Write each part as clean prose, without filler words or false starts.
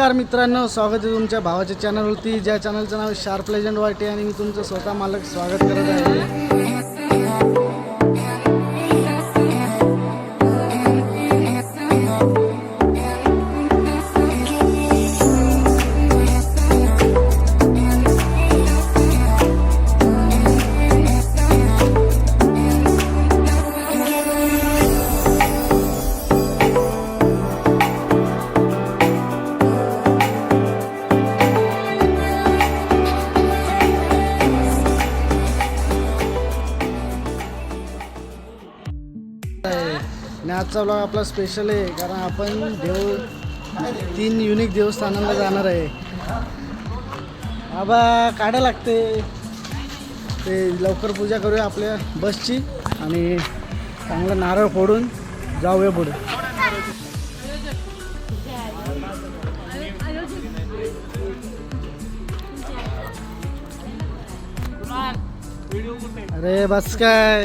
नमस्कार मित्रांनो, स्वागत आहे तुमच्या भावाच्या चॅनलवरती, ज्या चॅनलचं नाव शार्प लेजंड वाटी आणि मी तुमचं स्वतः मालक स्वागत करत आहे. आणि आजचा ब्लॉग आपला स्पेशल आहे, कारण आपण 3 युनिक देवस्थानांना जाणार आहे. आबा काढा लागते ते, लवकर पूजा करूया आपल्या बसची आणि चांगला नारळ फोडून जाऊया पुढे. अरे बस काय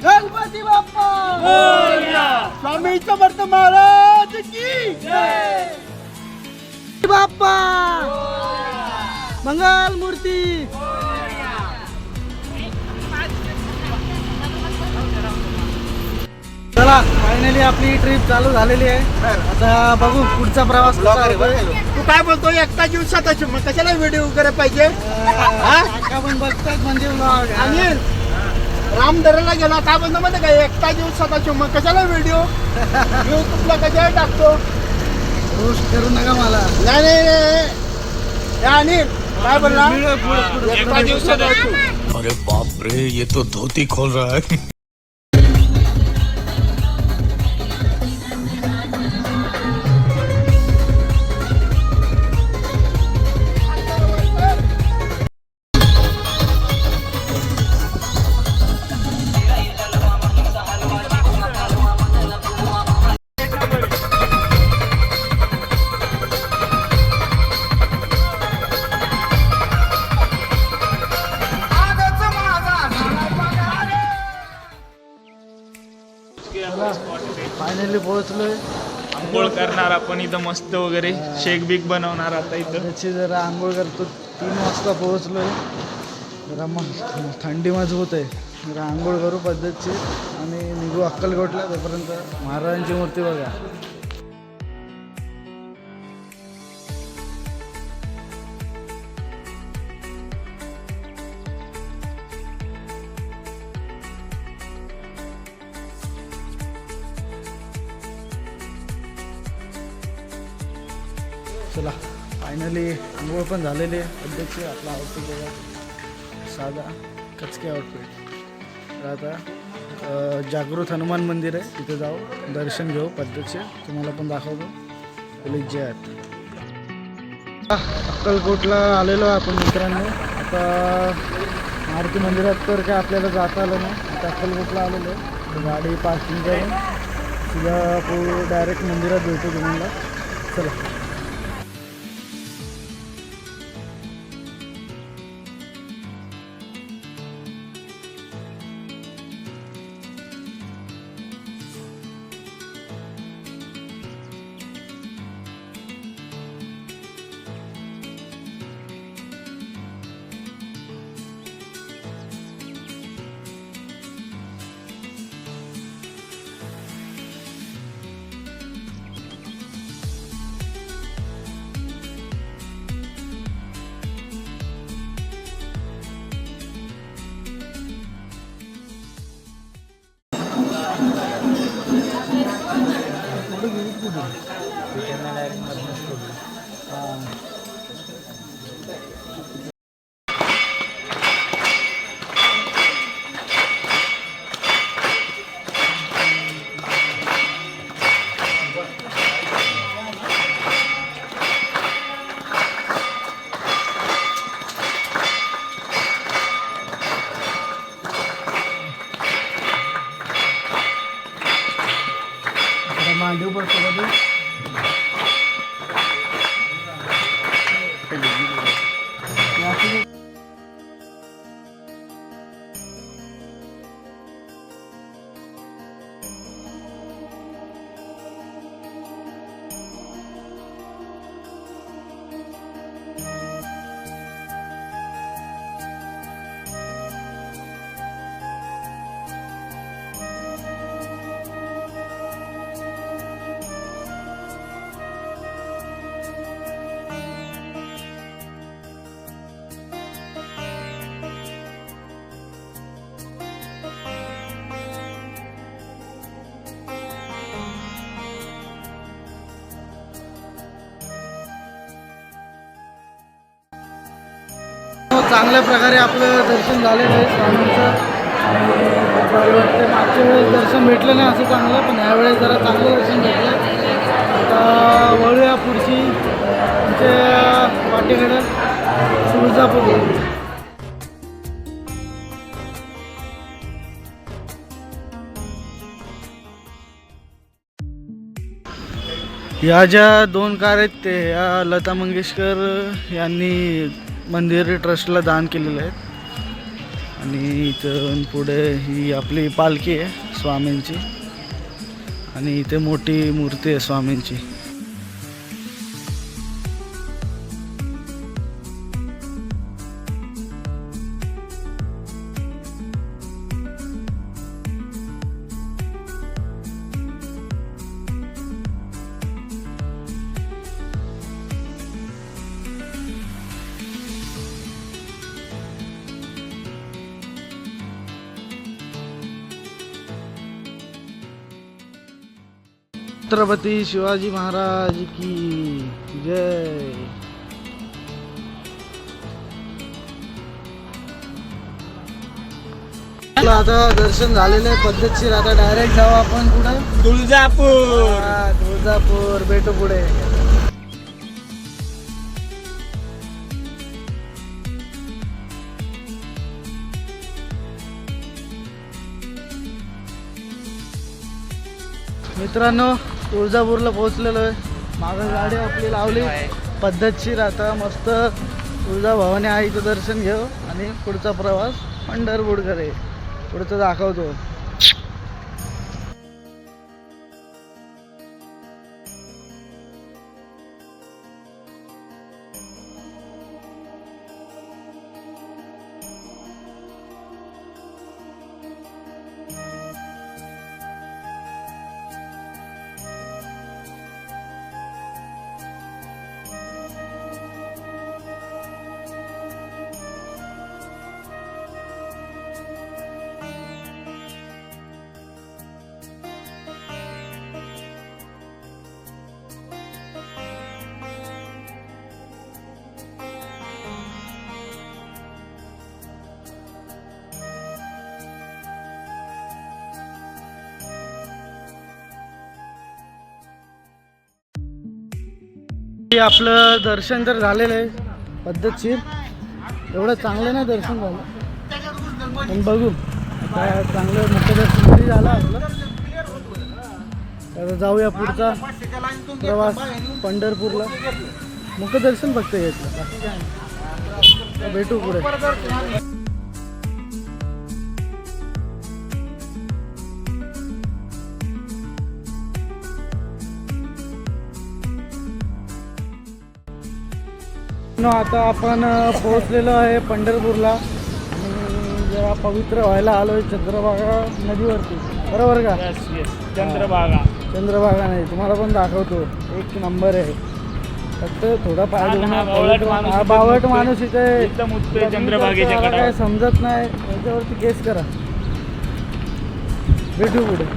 गणपती बाप्पा स्वामी समर्थ महाराज की जय. बाप्पा मंगल मूर्ती. चला, फायनली आपली ट्रिप चालू झालेली आहे. आता बघू पुढचा प्रवास कसा होतोय. तू काय बोलतो, एकटा जीव स्वतःची, मग कशाला व्हिडिओ करायला पाहिजे? काका पण बघतात म्हणजे vlog. आणि रामदऱ्याला गेला काय बोलतो मध्ये काय, एकटा जीव स्वतःची, मग कशाला व्हिडिओ युट्यूबला कशाला टाकतो? रोस्ट करू नका मला. नाही नाही नाही. आणि काय बोलला, एकटा जीव स्वतःची. अरे बाप रे, ये तो धोती खोल रहा है. फायनली पोहोचलोय. आंघोळ करणार आपण इथं मस्त वगैरे, शेक बीक बनवणार आता इथं. त्याची जरा आंघोळ करतो. 3 वाजता पोहोचलोय. जरा मग थंडी मजबूत आहे. जरा आंघोळ करू पद्धतशीर आणि निघू अक्कलकोटला. तोपर्यंत महाराजांची मूर्ती बघा. चला, फायनली आंघोळ पण झालेली आहे. पद्धतशीर आपला आउटफिट बघा, साधा कचके आउटफिट. तर आता जागृत हनुमान मंदिर आहे, तिथे जाऊ, दर्शन घेऊ पद्धतशीर. तुम्हाला पण दाखवतो. पोलीस जे आहेत. अक्कलकोटला आलेलो आहे आपण मित्रांनो. आता मारुती मंदिरात तर काय आपल्याला जाता आलं नाही. आता अक्कलकोटला आलेलो आहे. गाडी पार्किंग करून तुझ्या डायरेक्ट मंदिरात भेटू तुम्हाला. चला. चांगल्या प्रकारे आपलं दर्शन झालेलं आहे स्वामींचं. बरं वाटतं. मागच्या वेळेस दर्शन भेटलं नाही असं चांगलं, पण ह्यावेळेस जरा चांगलं दर्शन भेटलं. आता वळूया पुढची आमच्या वाटेकडं तुळजापूर. या ज्या 2 कार आहेत ते या लता मंगेशकर यांनी मंदिर ट्रस्टला दान केलेले आहेत. आणि इथून पुढे ही आपली पालखी आहे स्वामींची आणि इथे मोठी मूर्ती आहे स्वामींची. छत्रपती शिवाजी महाराज की जय. आता दर्शन झालेलं आहे पद्धतशीर. आता डायरेक्ट जाऊ आपण पुढे तुळजापूर. तुळजापूर. भेटू पुढे. मित्रांनो तुळजापूरला पोहोचलेलो आहे. मागं गाडी आपली लावली पद्धतशीर. आता मस्त तुळजाभवानी आईचं दर्शन घेऊ आणि पुढचा प्रवास पंढरपूरकडे. पुढचं दाखवतो. आपलं दर्शन तर झालेलं आहे पद्धतशीर. एवढं चांगलं नाही दर्शन झालं पण बघू आता. चांगलं मुख्य दर्शन तरी झालं आपलं. आता जाऊया पुढचा प्रवास पंढरपूरला. मुख्य दर्शन फक्त घेतलं बाकी काय नाही. भेटू पुढे. आता आपण पोहोचलेलो आहे पंढरपूरला आणि जरा पवित्र व्हायला आलो आहे चंद्रभागा नदीवरती. बरोबर का? चंद्रभागा. चंद्रभागा नाही तुम्हाला पण दाखवतो. एक नंबर आहे. फक्त थोडा पाय बावट माणूस इथे एकदम उत्तर चंद्रभागेच्या काय कडे. समजत नाही त्याच्यावरती केस करा. भेटू पुढे.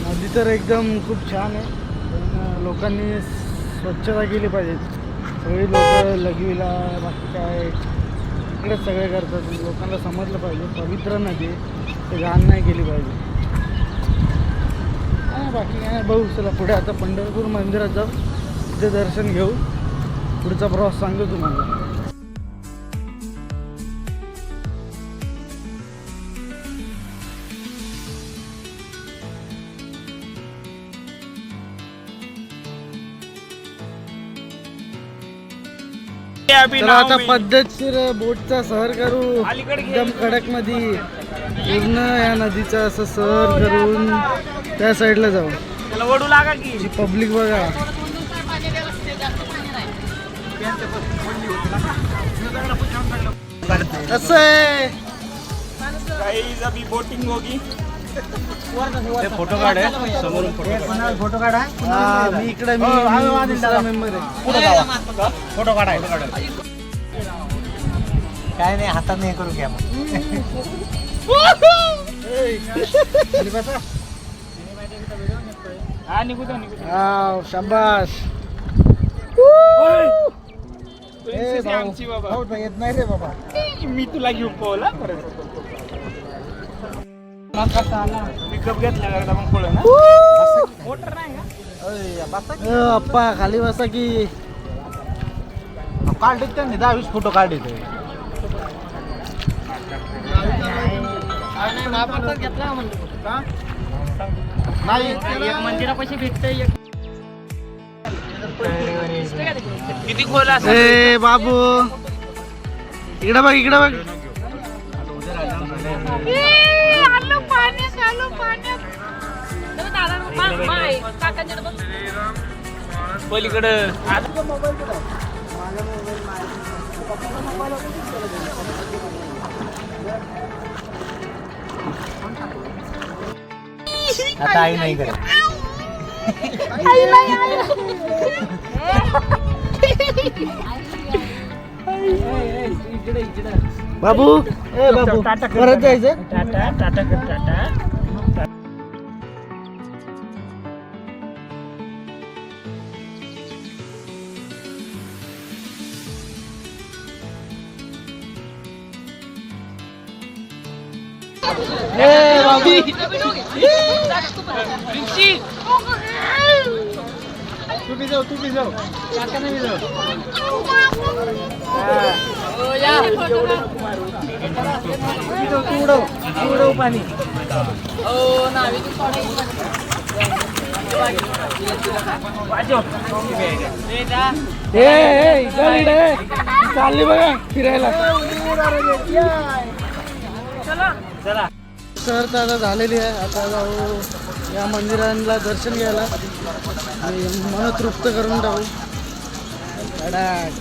नदी तर एकदम खूप छान आहे. पण लोकांनी स्वच्छता केली पाहिजे. सगळी लोक लघवीला बाकी काय इकडेच सगळे करतात. लोकांना समजलं पाहिजे पवित्र नदी ते घाण नाही केली पाहिजे. बाकी काय बघू. चला पुढे आता पंढरपूर मंदिरात जाऊ. तिथे दर्शन घेऊ. पुढचा प्रवास सांगतो तुम्हाला. चला आता पद्धतशीर बोटचा सहर करू. एकदम कडक नदी. पूर्ण या नदीचा असं सहर करून त्या साईडला जाऊ. वडू लागा की पब्लिक बघा. कसं आहे गाइस अभी बोटिंग होगी. फोटो काढ समोरून फोटो काढा हा, मी इकडे मी दुसरा मेंबर आहे. फोटो काढाय काय नाही हातात नाही करू घ्या हा निघू दे. हा, शाबास. Princess आहे आमची बाबा. येत नाही रे बाबा. मी तुला घेऊन पोहला परत पिकअप घेतला करता मग पळ ना मोटर नाही का अप्पा खाली बसा की. काढ त्यांनी 10-20 फोटो काढले नाही मंदिरापाशी भेटतंय किती खोल असं ए बाबू इकडे बघ इकडे बघ. पलीकडं आता आई नाही करत बाबू ए बाबू परत जायचं. टाटा टाटा कर टाटा ए बाबू तू बी जाऊ तू उडव पाणी. चालली बघा फिरायला. सर तर आता झालेली आहे. आता जाऊ या मंदिरांना दर्शन घ्यायला आणि मन तृप्त करून टाकू. धडाक.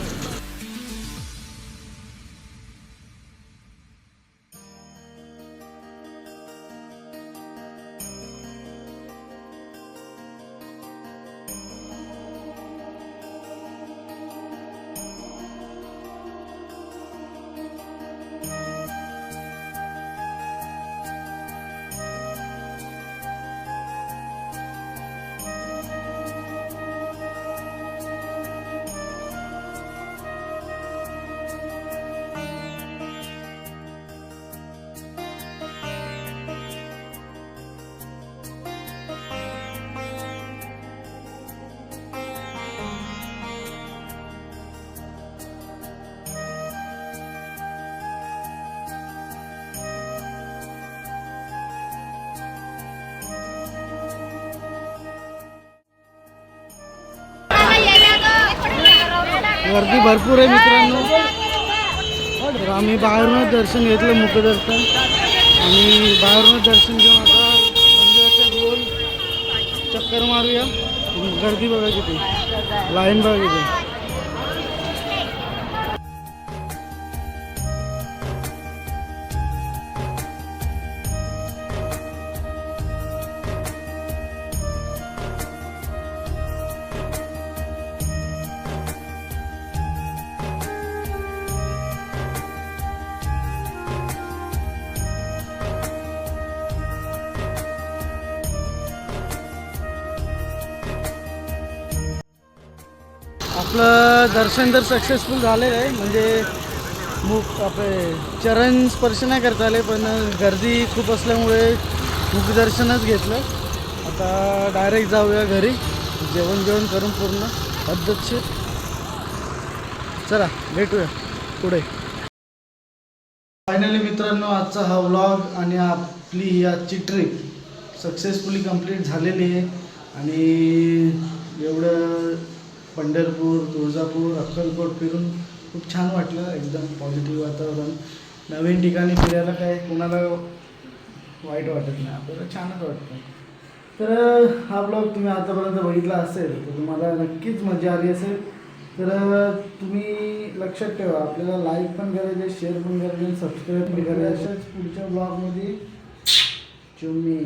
गर्दी भरपूर आहे मित्रांनो. तर आम्ही बाहेरूनच दर्शन घेतलं, मुखदर्शन, आणि बाहेरूनच दर्शन घेऊन आता मंदिराच्या गोल चक्कर मारूया. गर्दी बघा किती, लाईन बघा किती. आपलं दर्शन तर सक्सेसफुल झालेलं आहे. म्हणजे आपले चरण स्पर्श नाही करता आले, पण गर्दी खूप असल्यामुळे मुखदर्शनच घेतलं. आता डायरेक्ट जाऊया घरी, जेवण करून पूर्ण पद्धतशीर. चला भेटूया पुढे. फायनली मित्रांनो, आजचा हा व्लॉग आणि आपली ही आजची ट्रिप सक्सेसफुली कंप्लीट झालेली आहे. आणि एवढं पंढरपूर, तुळजापूर, अक्कलकोट फिरून खूप छान वाटलं. एकदम पॉझिटिव्ह वातावरण. नवीन ठिकाणी फिरायला काय कोणाला वाईट वाटत नाही, आपल्याला छानच वाटतं. तर हा ब्लॉग तुम्ही आतापर्यंत बघितला असेल तर तुम्हाला नक्कीच मजा आली असेल. तर तुम्ही लक्षात ठेवा, आपल्याला लाईक पण करायचे, शेअर पण करायचे, सबस्क्राईब पण करायचे. अशाच पुढच्या ब्लॉगमध्ये चुम्मी